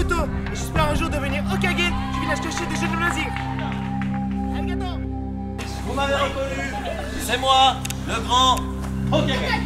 Naruto et j'espère un jour devenir Hokage du village caché des jeunes loisirs. Arigato. Vous m'avez reconnu, c'est moi, le grand Hokage.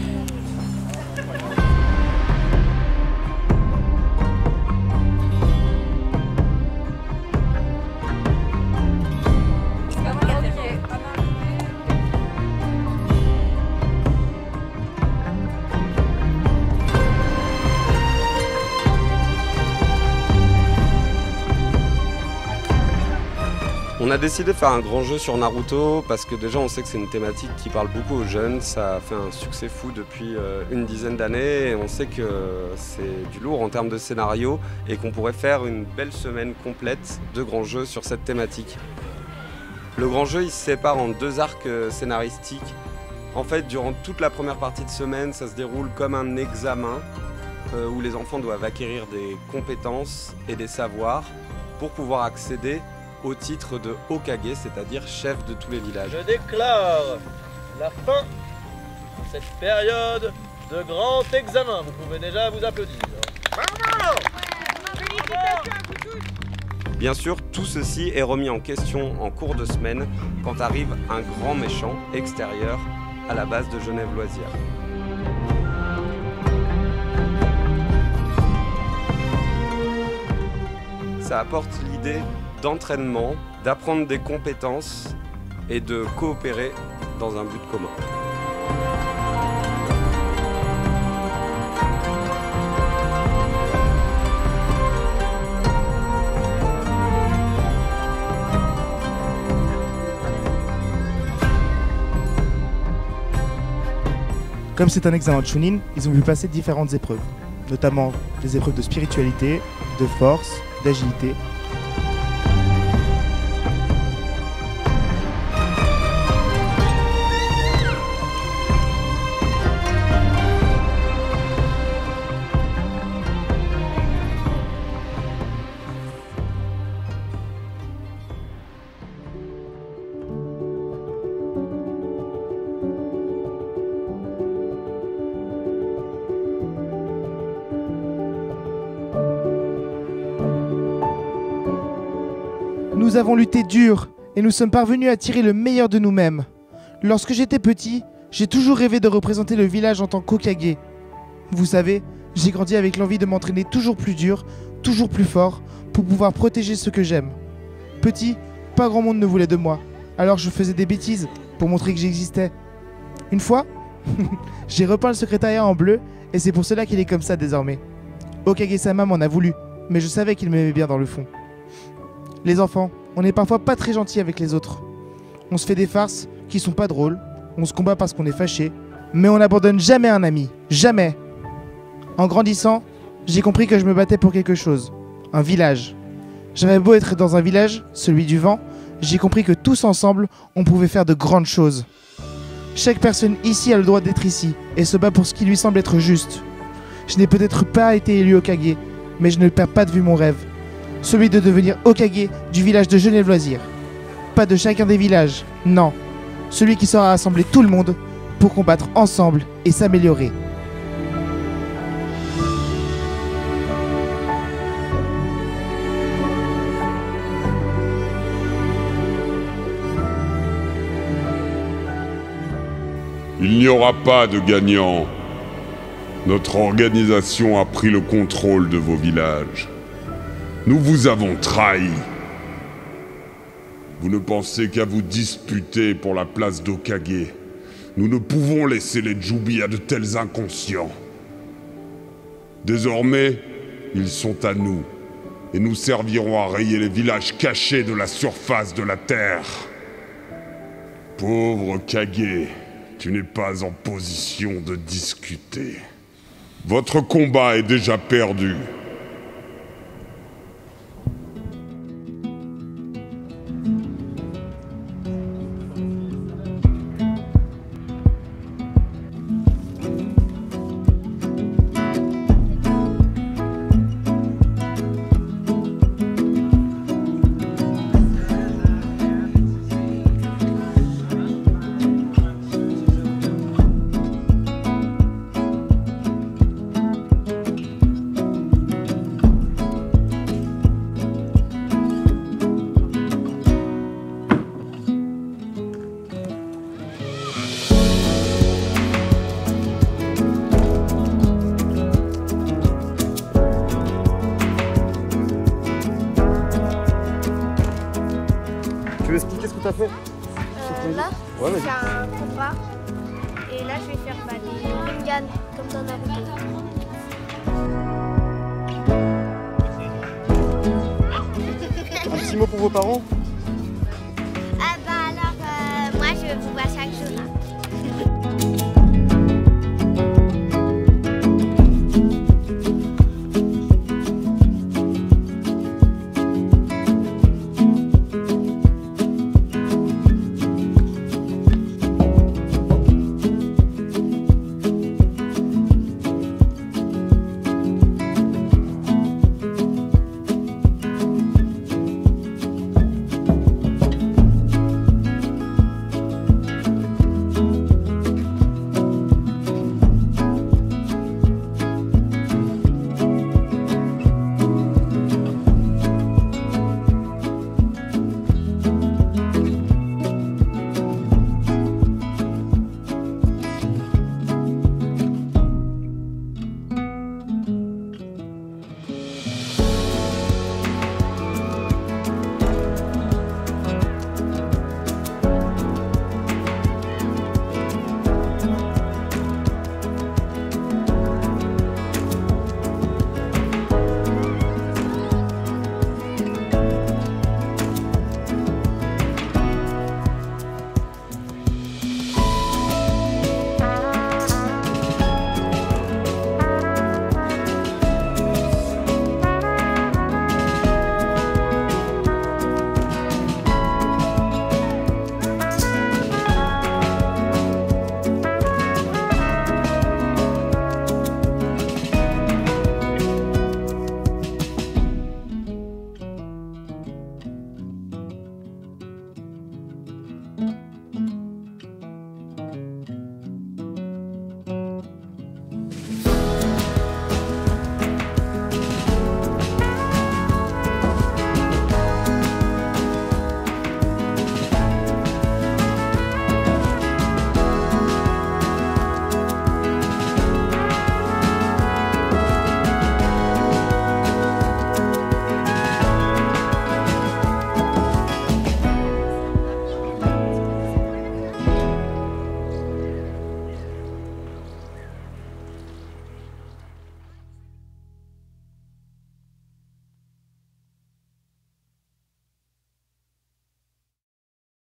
On a décidé de faire un grand jeu sur Naruto parce que déjà on sait que c'est une thématique qui parle beaucoup aux jeunes, ça a fait un succès fou depuis une dizaine d'années et on sait que c'est du lourd en termes de scénario et qu'on pourrait faire une belle semaine complète de grands jeux sur cette thématique. Le grand jeu il se sépare en deux arcs scénaristiques. En fait durant toute la première partie de semaine ça se déroule comme un examen où les enfants doivent acquérir des compétences et des savoirs pour pouvoir accéder au titre de Hokage, c'est-à-dire chef de tous les villages. Je déclare la fin de cette période de grand examen. Vous pouvez déjà vous applaudir. Bravo! Bien sûr, tout ceci est remis en question en cours de semaine quand arrive un grand méchant extérieur à la base de Genève Loisirs. Ça apporte l'idée d'entraînement, d'apprendre des compétences et de coopérer dans un but commun. Comme c'est un examen de Chunin, ils ont vu passer différentes épreuves, notamment des épreuves de spiritualité, de force, d'agilité. Nous avons lutté dur et nous sommes parvenus à tirer le meilleur de nous-mêmes. Lorsque j'étais petit, j'ai toujours rêvé de représenter le village en tant qu'Hokage. Vous savez, j'ai grandi avec l'envie de m'entraîner toujours plus dur, toujours plus fort, pour pouvoir protéger ceux que j'aime. Petit, pas grand monde ne voulait de moi, alors je faisais des bêtises pour montrer que j'existais. Une fois, j'ai repeint le secrétariat en bleu et c'est pour cela qu'il est comme ça désormais. Hokage-sama m'en a voulu, mais je savais qu'il m'aimait bien dans le fond. Les enfants, on n'est parfois pas très gentils avec les autres. On se fait des farces qui sont pas drôles, on se combat parce qu'on est fâché, mais on n'abandonne jamais un ami, jamais. En grandissant, j'ai compris que je me battais pour quelque chose, un village. J'avais beau être dans un village, celui du vent, j'ai compris que tous ensemble, on pouvait faire de grandes choses. Chaque personne ici a le droit d'être ici et se bat pour ce qui lui semble être juste. Je n'ai peut-être pas été élu Hokage, mais je ne perds pas de vue mon rêve. Celui de devenir Hokage du village de Genève Loisirs. Pas de chacun des villages, non. Celui qui saura rassembler tout le monde pour combattre ensemble et s'améliorer. Il n'y aura pas de gagnant. Notre organisation a pris le contrôle de vos villages. Nous vous avons trahi. Vous ne pensez qu'à vous disputer pour la place d'Hokage. Nous ne pouvons laisser les Jubi à de tels inconscients. Désormais, ils sont à nous, et nous servirons à rayer les villages cachés de la surface de la Terre. Pauvre Kage, tu n'es pas en position de discuter. Votre combat est déjà perdu. comme dans Naruto. Un petit mot pour vos parents?